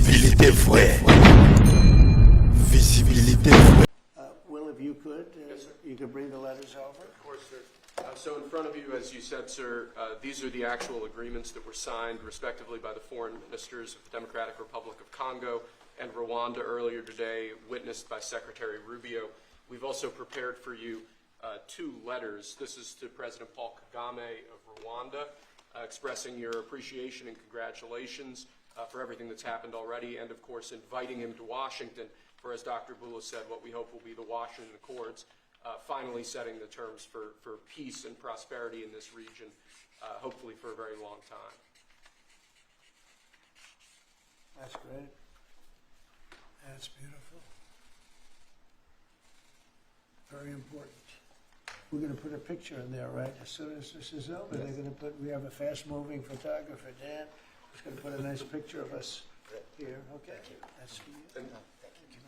Visibilité vraie. Visibilité vraie. Will, if you could, you could bring the letters over. Of course, sir. So in front of you, as you said, sir, these are the actual agreements that were signed respectively by the foreign ministers of the Democratic Republic of Congo and Rwanda earlier today, witnessed by Secretary Rubio. We've also prepared for you two letters. This is to President Paul Kagame of Rwanda, expressing your appreciation and congratulations for everything that's happened already, and of course inviting him to Washington for, as Dr. Bula said, what we hope will be the Washington Accords, finally setting the terms for peace and prosperity in this region, hopefully for a very long time. That's great. That's beautiful. Very important. We're going to put a picture in there, right? As soon as this is over, they're going to put, we have a fast-moving photographer, Dan, who's going to put a nice picture of us here. Okay. That's for you.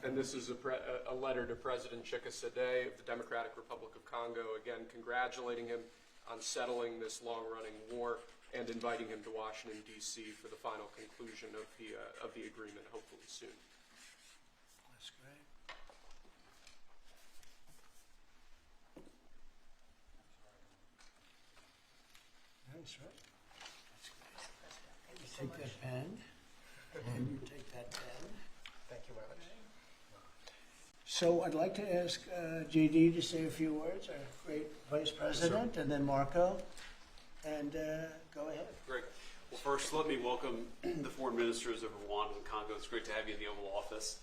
And this is a letter to President Chikisade of the Democratic Republic of Congo, again congratulating him on settling this long-running war and inviting him to Washington, D.C. for the final conclusion of the agreement, hopefully soon. That's great. Nice, right? That's great. You take that pen, and you take that pen. Thank you very much. So I'd like to ask JD to say a few words, our great Vice President, and then Marco, and go ahead. Great. Well, first, let me welcome the foreign ministers of Rwanda and Congo. It's great to have you in the Oval Office.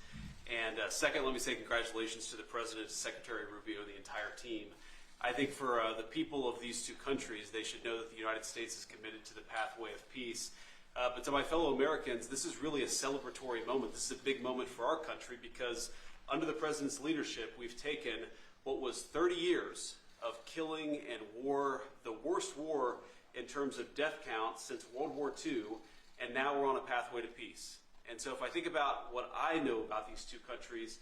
And second, let me say congratulations to the President, Secretary Rubio, and the entire team. I think for the people of these two countries, they should know that the United States is committed to the pathway of peace. But to my fellow Americans, this is really a celebratory moment. This is a big moment for our country because under the President's leadership, we've taken what was 30 years of killing and war, the worst war in terms of death count since World War II, and now we're on a pathway to peace. And so if I think about what I know about these two countries,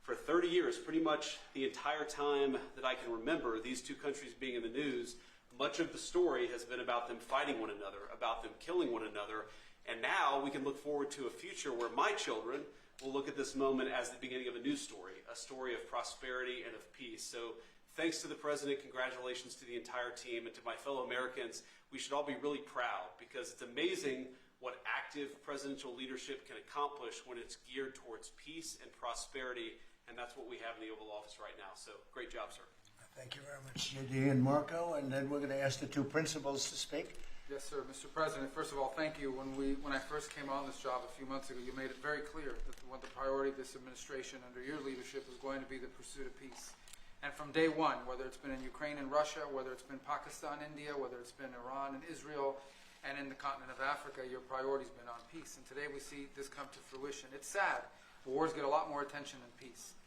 for 30 years, pretty much the entire time that I can remember these two countries being in the news, much of the story has been about them fighting one another, about them killing one another, and now we can look forward to a future where my children will look at this moment as the beginning of a new story, a story of prosperity and of peace. So thanks to the President, congratulations to the entire team, and to my fellow Americans, we should all be really proud because it's amazing what active presidential leadership can accomplish when it's geared towards peace and prosperity, and that's what we have in the Oval Office right now. So great job, sir. Thank you very much, JD and Marco, and then we're going to ask the two principals to speak. Yes, sir. Mr. President, first of all, thank you. When I first came on this job a few months ago, you made it very clear that the priority of this administration under your leadership is going to be the pursuit of peace. And from day one, whether it's been in Ukraine and Russia, whether it's been Pakistan, India, whether it's been Iran and Israel, and in the continent of Africa, your priority's been on peace. And today we see this come to fruition. It's sad. Wars get a lot more attention than peace.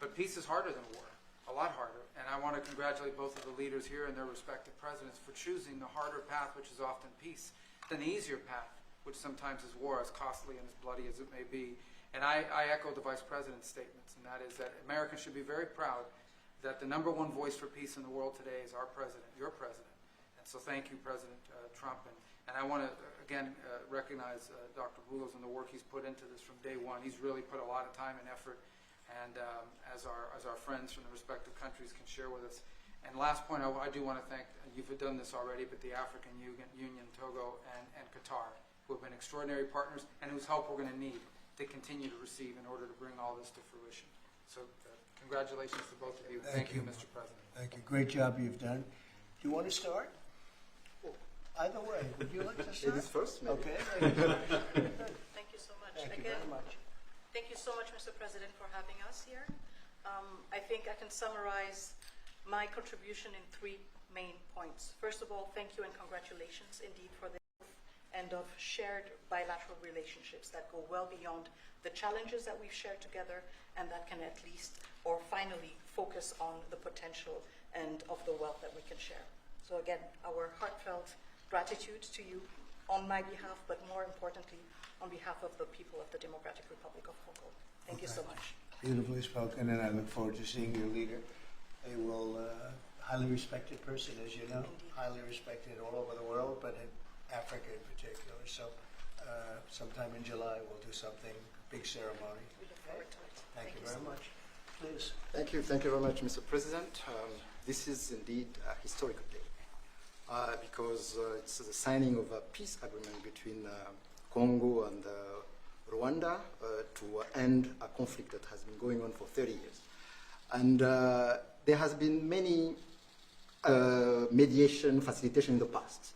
But peace is harder than war, a lot harder. And I want to congratulate both of the leaders here and their respective presidents for choosing the harder path, which is often peace, than the easier path, which sometimes is war, as costly and as bloody as it may be. And I echo the Vice President's statements, and that is that Americans should be very proud that the #1 voice for peace in the world today is our president, your president. And so thank you, President Trump. And I want to, again, recognize Dr. Boulos and the work he's put into this from day one. He's really put a lot of time and effort, and as our friends from the respective countries can share with us. And last point, I do want to thank, you've done this already, but the African Union, Togo, and Qatar, who have been extraordinary partners and whose help we're going to need to continue to receive in order to bring all this to fruition. So congratulations to both of you. Thank you, Mr. President. Thank you. Great job you've done. Do you want to start? Either way. Would you like to start? Ladies first, maybe. Okay. Thank you so much. Thank you very much. Thank you so much, Mr. President, for having us here. I think I can summarize my contribution in 3 main points. First of all, thank you and congratulations indeed for the and of shared bilateral relationships that go well beyond the challenges that we've shared together and that can at least or finally focus on the potential and of the wealth that we can share. So again, our heartfelt gratitude to you on my behalf, but more importantly, on behalf of the people of the Democratic Republic of Congo. Thank you so much. Beautifully spoken, and I look forward to seeing your leader. They will, highly respected person, as you know, Indeed. highly respected all over the world, but in Africa in particular. So sometime in July, we'll do something, big ceremony. We look forward to it. Thank you so very much. Please. Thank you very much, Mr. President. This is indeed a historical day because it's the signing of a peace agreement between Congo and Rwanda to end a conflict that has been going on for 30 years. And there has been many mediation, facilitation in the past,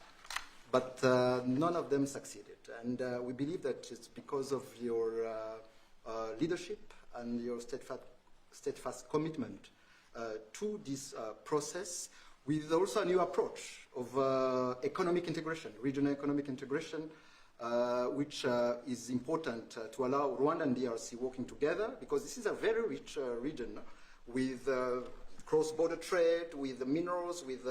but none of them succeeded. And we believe that it's because of your leadership and your steadfast commitment to this process, with also a new approach of economic integration, regional economic integration, which is important to allow Rwanda and DRC working together, because this is a very rich region with cross-border trade, with minerals, with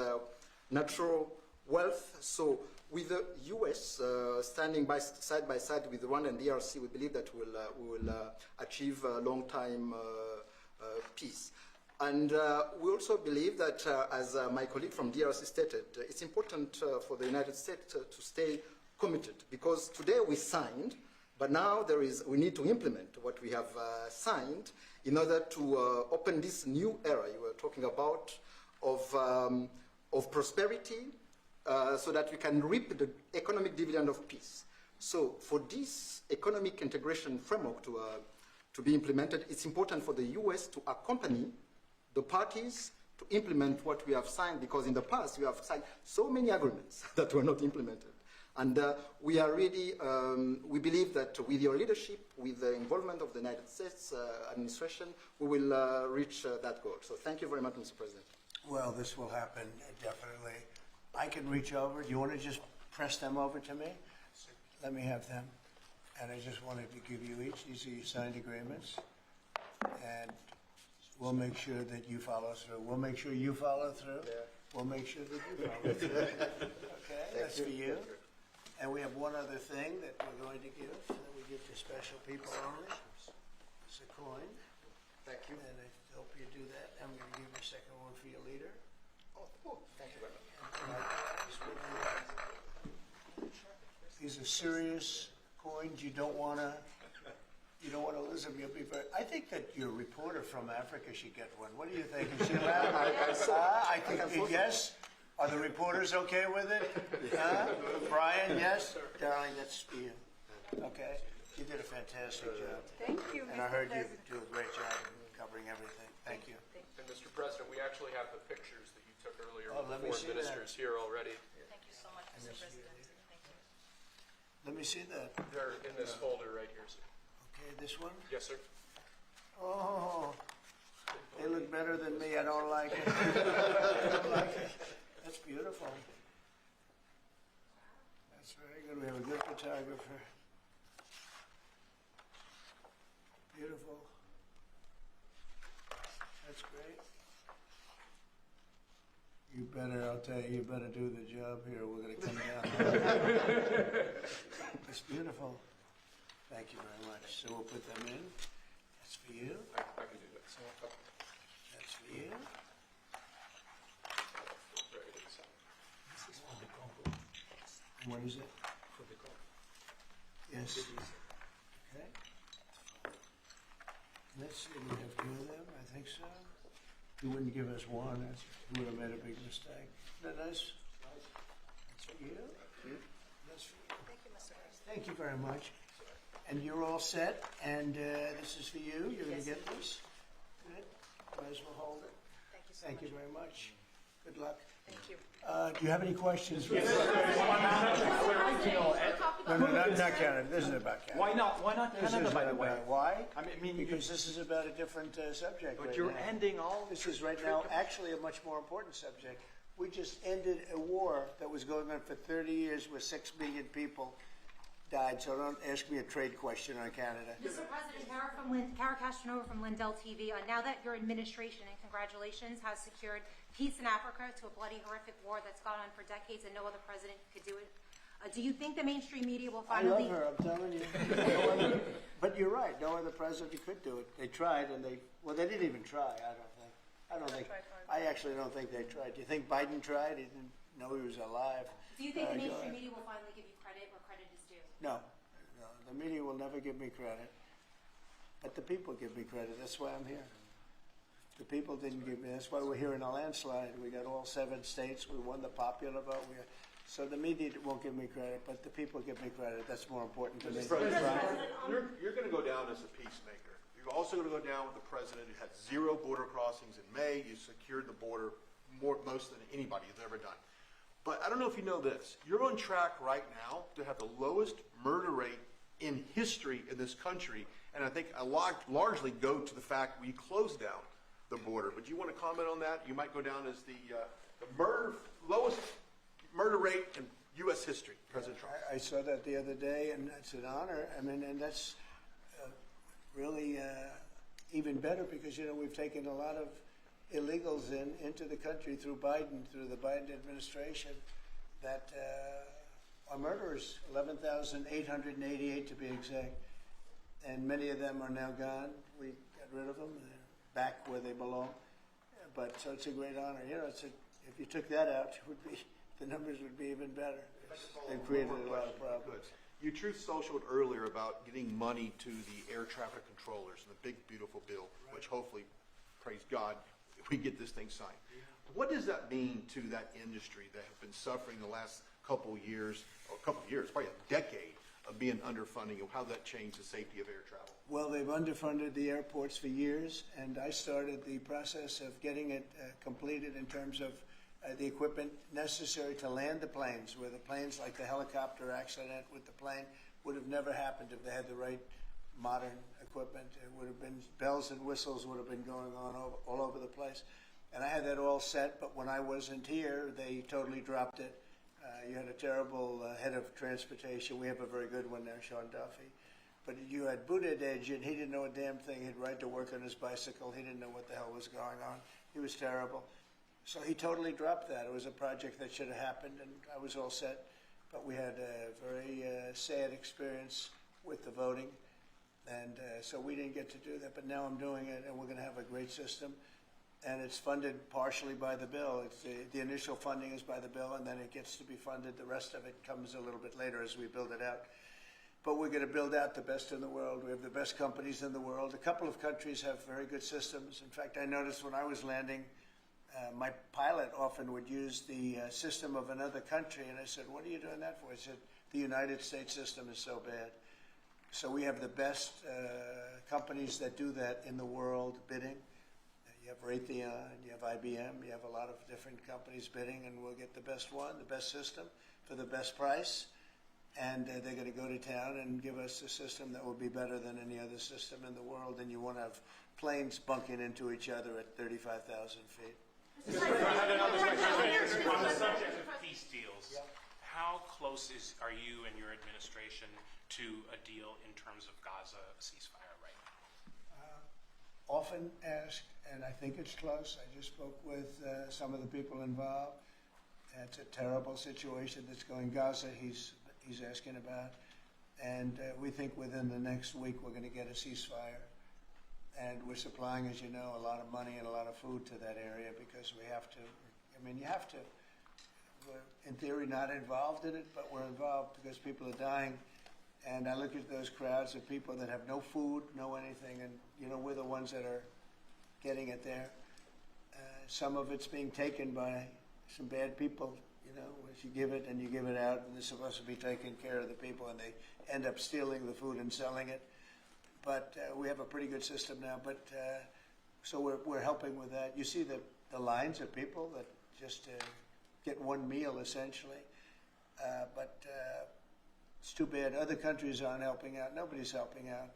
natural wealth. So with the U.S. Standing side by side with Rwanda and DRC, we believe that we will achieve a long-time peace. And we also believe that, as my colleague from DRC stated, it's important for the United States to stay committed, because today we signed, but now we need to implement what we have signed in order to open this new era you were talking about of prosperity, so that we can reap the economic dividend of peace. So for this economic integration framework to be implemented, it's important for the U.S. to accompany the parties to implement what we have signed, because in the past we have signed so many agreements that were not implemented. And we are really, we believe that with your leadership, with the involvement of the United States administration, we will reach that goal. So thank you very much, Mr. President. Well, this will happen, definitely. I can reach over. Do you want to just press them over to me? Let me have them. And I just wanted to give you each. These are your signed agreements. And we'll make sure that you follow through. We'll make sure you follow through. Yeah. We'll make sure that you follow through. Okay, that's for you. And we have one other thing that we're going to give, that we give to special people only. It's a coin. Thank you. And I hope you do that. I'm going to give you a second one for your leader. Oh, thank you very much. These are serious coins. You don't want to lose them. You'll be very. I think that your reporter from Africa should get one. What do you think? Is she allowed? I think yes. Are the reporters okay with it? Brian, yes? Darling, that's for you. Okay. You did a fantastic job. Thank you, And I heard you do a great job in covering everything. Thank you. And Mr. President, we actually have the pictures that you took earlier Oh, with let the me foreign see that. ministers here already. Thank you so much, Mr. President. Thank you. Let me see that. They're in this folder right here, sir. Okay, this one? Yes, sir. Oh, they look better than me. I don't like it. I don't like it. That's beautiful. That's very good. We have a good photographer. Beautiful. That's great. You better, I'll tell you, you better do the job here. We're going to come down. It's beautiful. Thank you very much. So we'll put them in. That's for you. I can do that. That's for you. What is it? Yes. Okay. Let's see, we have two of them, I think so. You wouldn't give us one, you would have made a big mistake. Isn't that nice? That's for you. That's for you. Thank you, Mr. President. Thank you very much. And you're all set, and this is for you. You're going to get this. Good. Might as well hold it. Thank you so Thank much. you very much. Good luck. Thank you. Do you have any questions? No, not Canada. This isn't about Canada. Why not? Why not This Canada, isn't by the way? about- Why? I mean, Because this is about a different subject but right you're now. ending all. This is right now actually a much more important subject. We just ended a war that was going on for 30 years where 6 million people died. So don't ask me a trade question on Canada. Mr. President, Kara Castronova from Lindell TV. Now that your administration, and congratulations, has secured peace in Africa to a bloody, horrific war that's gone on for decades and no other president could do it, do you think the mainstream media will I finally... love her, I'm telling you. No other, but you're right, no other president could do it. They tried and they didn't even try, I don't think. tried hard. I actually don't think they tried. Do you think Biden tried? He didn't know he was alive. Do you think the Go mainstream ahead. media will finally give you credit where credit is due? No, will never give me credit, but the people give me credit. That's why I'm here. The people didn't give me. That's why we're here in a landslide. We got all 7 states. We won the popular vote. So the media won't give me credit, but the people give me credit. That's more important to me. You're going to go down as a peacemaker. You're also going to go down with the president who had 0 border crossings in May. You secured the border most than anybody has ever done. But I don't know if you know this. You're on track right now to have the lowest murder rate in history in this country, and I think a lot largely go to the fact we closed down the border. But do you want to comment on that? You might go down as the lowest murder rate in U.S. history, President Trump. I saw that the other day, and it's an honor. I mean, and that's really even better because, you know, we've taken a lot of illegals into the country through the Biden administration that are murderers, 11,888 to be exact. And many of them are now gone. We got rid of them. They're back where they belong. But so it's a great honor. You know, if you took that out, the numbers would be even better. They've created a lot of problems. Good. You truth socialed earlier about getting money to the air traffic controllers and the big, beautiful bill, which hopefully, praise God, we get this thing signed. What does that mean to that industry that have been suffering the last couple years, probably a decade of being underfunding, and how that changed the safety of air travel? Well, they've underfunded the airports for years, and I started the process of getting it completed in terms of the equipment necessary to land the planes, where the planes, like the helicopter accident with the plane, would have never happened if they had the right modern equipment. It would have been bells and whistles would have been going on all over the place. And I had that all set, but when I wasn't here, they totally dropped it. You had a terrible head of transportation. We have a very good one there, Sean Duffy. But you had Buttigieg, and he didn't know a damn thing. He'd ride to work on his bicycle. He didn't know what the hell was going on. He was terrible. So he totally dropped that. It was a project that should have happened, and I was all set. But we had a very sad experience with the voting, and so we didn't get to do that. But now I'm doing it, and we're going to have a great system. And it's funded partially by the bill. It's the initial funding is by the bill, and then it gets to be funded. The rest of it comes a little bit later as we build it out. But we're going to build out the best in the world. We have the best companies in the world. A couple of countries have very good systems. In fact, I noticed when I was landing, my pilot often would use the system of another country, and I said, "What are you doing that for?" He said, "The United States system is so bad." So we have the best companies that do that in the world bidding. You have Raytheon, you have IBM, you have a lot of different companies bidding, and we'll get the best one, the best system for the best price. And they're going to go to town and give us a system that will be better than any other system in the world, and you won't have planes bunking into each other at 35,000 feet. On the subject of peace deals, how close are you and your administration to a deal in terms of Gaza ceasefire right now? Often asked, and I think it's close. I just spoke with some of the people involved. It's a terrible situation that's going Gaza. He's asking about, and we think within the next week we're going to get a ceasefire. And we're supplying, as you know, a lot of money and a lot of food to that area because we have to. I mean, you have to. We're in theory not involved in it, but we're involved because people are dying. And I look at those crowds of people that have no food, no anything, and you know we're the ones that are getting it there. Some of it's being taken by some bad people. You know, if you give it and you give it out, and they're supposed to be taking care of the people, and they end up stealing the food and selling it. But we have a pretty good system now. But so we're helping with that. You see the lines of people that just get one meal essentially, but. It's too bad other countries aren't helping out. Nobody's helping out.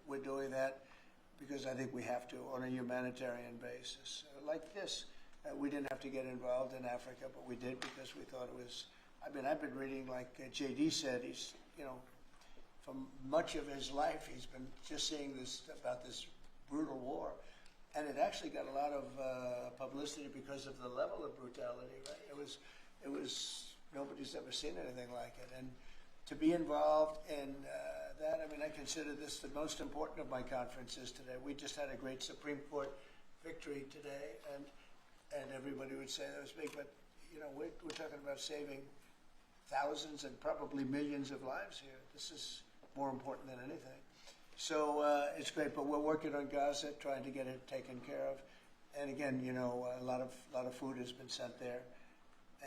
We're doing that because I think we have to on a humanitarian basis. Like this, we didn't have to get involved in Africa, but we did because we thought it was. I mean, I've been reading, like J.D. said, he's, you know, from much of his life, he's been just seeing this about this brutal war, and it actually got a lot of publicity because of the level of brutality. Right? It was nobody's ever seen anything like it, and. To be involved in that, I mean, I consider this the most important of my conferences today. We just had a great Supreme Court victory today, and everybody would say that was big, but, you know, we're talking about saving thousands and probably millions of lives here. more important than anything. So it's great, but we're working on Gaza, trying to get it taken care of. And again, you know, a lot of food has been sent there.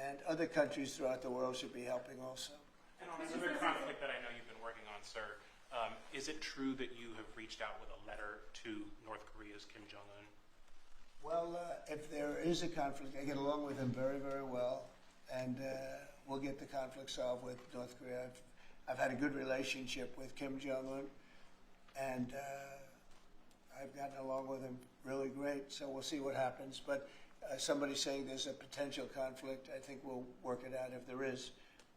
And other countries throughout the world should be helping also. And on another conflict that I know you've been working on, sir, is it true that you have reached out with a letter to North Korea's Kim Jong-un? Well, if there is a conflict, I get along with him very, very well, and we'll get the conflict solved with North Korea. I've had a good relationship with Kim Jong-un, and I've gotten along with him really great, so we'll see what happens. But somebody's saying there's a potential conflict. I think we'll work it out if there is.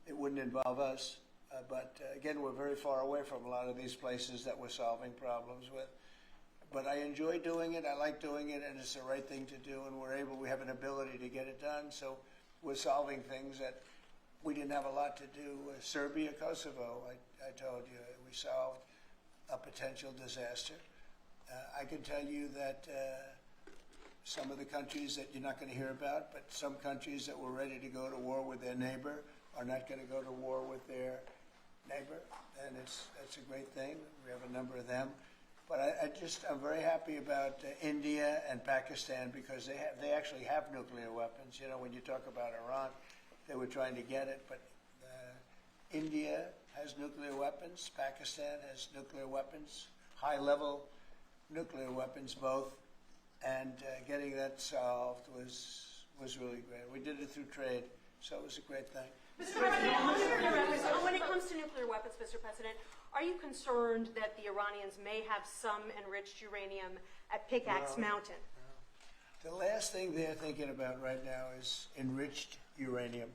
It wouldn't involve us, but again, we're very far away from a lot of these places that we're solving problems with. But I enjoy doing it, I like doing it, and it's the right thing to do, and we have an ability to get it done, so we're solving things that we didn't have a lot to do. Serbia, Kosovo, I told you, we solved a potential disaster. I can tell you that some of the countries that you're not going to hear about, but some countries that were ready to go to war with their neighbor are not going to go to war with their neighbor, and that's a great thing. We have a number of them. But I'm very happy about India and Pakistan because they actually have nuclear weapons. You know, when you talk about Iran, they were trying to get it, but India has nuclear weapons, Pakistan has nuclear weapons, high-level nuclear weapons both, and getting that solved was really great. We did it through trade, so it was a great thing. Mr. President, when it comes to nuclear weapons, Mr. President, are you concerned that the Iranians may have some enriched uranium at Pickaxe Mountain? The last thing they're thinking about right now is enriched uranium.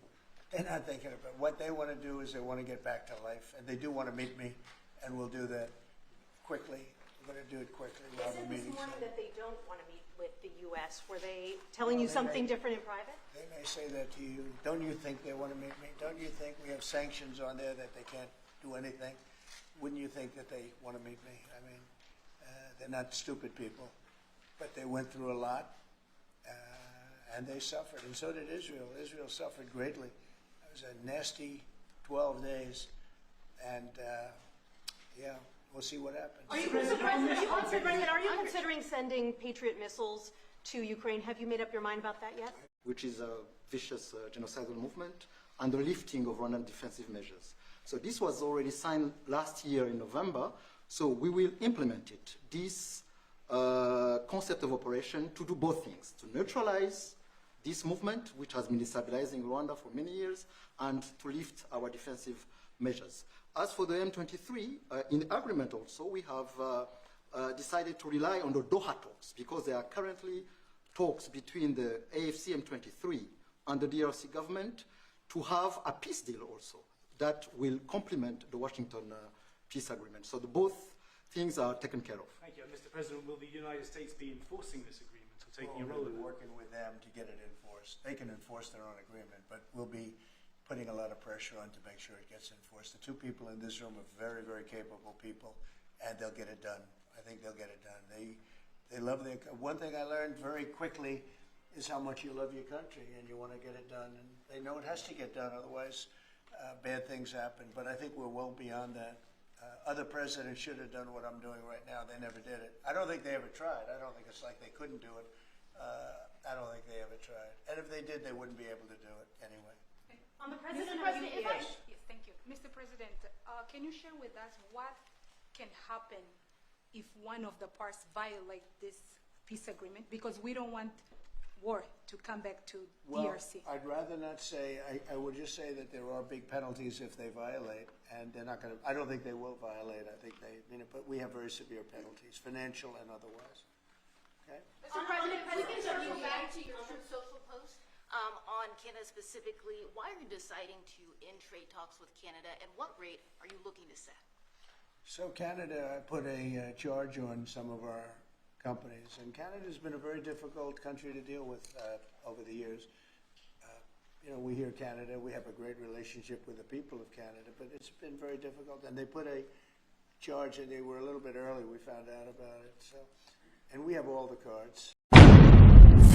They're not thinking about it. What they want to do is they want to get back to life, and they do want to meet me, and we'll do that quickly. We're going to do it quickly. We'll have a They said meeting this morning soon. that they don't want to meet with the U.S. Were they telling you something different in private? They may say that to you. Don't you think they want to meet me? Don't you think we have sanctions on there that they can't do anything? Wouldn't you think that they want to meet me? I mean, they're not stupid people, but they went through a lot, and they suffered, and so did Israel. Israel suffered greatly. It was a nasty 12 days, and yeah, we'll see what happens. Are you considering sending Patriot missiles to Ukraine? Have you made up your mind about that yet? Which is a vicious genocidal movement, and the lifting of Rwandan defensive measures. So this was already signed last year in November, so we will implement it. This concept of operation to do both things, to neutralize this movement, which has been destabilizing Rwanda for many years, and to lift our defensive measures. As for the M23, in agreement also, we have decided to rely on the Doha talks, because there are currently talks between the AFC M23 and the DRC government to have a peace deal also that will complement the Washington peace agreement. So both things are taken care of. Thank you. Mr. President, will the United States be enforcing this agreement or taking a We'll role be in it? working with them to get it enforced. They can enforce their own agreement, but we'll be putting a lot of pressure on to make sure it gets enforced. The two people in this room are very, very capable people, and they'll get it done. I think they'll get it done. They love their. One thing I learned very quickly is how much you love your country, and you want to get it done. And they know it has to get done, otherwise bad things happen. But I think we're well beyond that. Other presidents should have done what I'm doing right now. They never did it. I don't think they ever tried. I don't think it's like they couldn't do it. I don't think they ever tried. And if they did, they wouldn't be able to do it anyway. On the Mr. President, President, if I, yes. yes, thank you. Mr. President, can you share with us what can happen if one of the parts violate this peace agreement? Because we don't want war to come back to DRC. I'd rather not say. I would just say that there are big penalties if they violate, and they're not going to. I don't think they will violate. I think they, but we have very severe penalties, financial and otherwise. Okay. Mr. President, we can circle back to your Truth Social post on Canada specifically. Why are you deciding to end trade talks with Canada, and what rate are you looking to set? So Canada put a charge on some of our companies, and Canada's been a very difficult country to deal with over the years. You know, we hear Canada, we have a great relationship with the people of Canada, but it's been very difficult, and they put a charge, and they were a little bit early, we found out about it, so, and we have all the cards.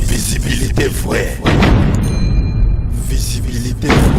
Visibilité vraie. Visibilité vraie.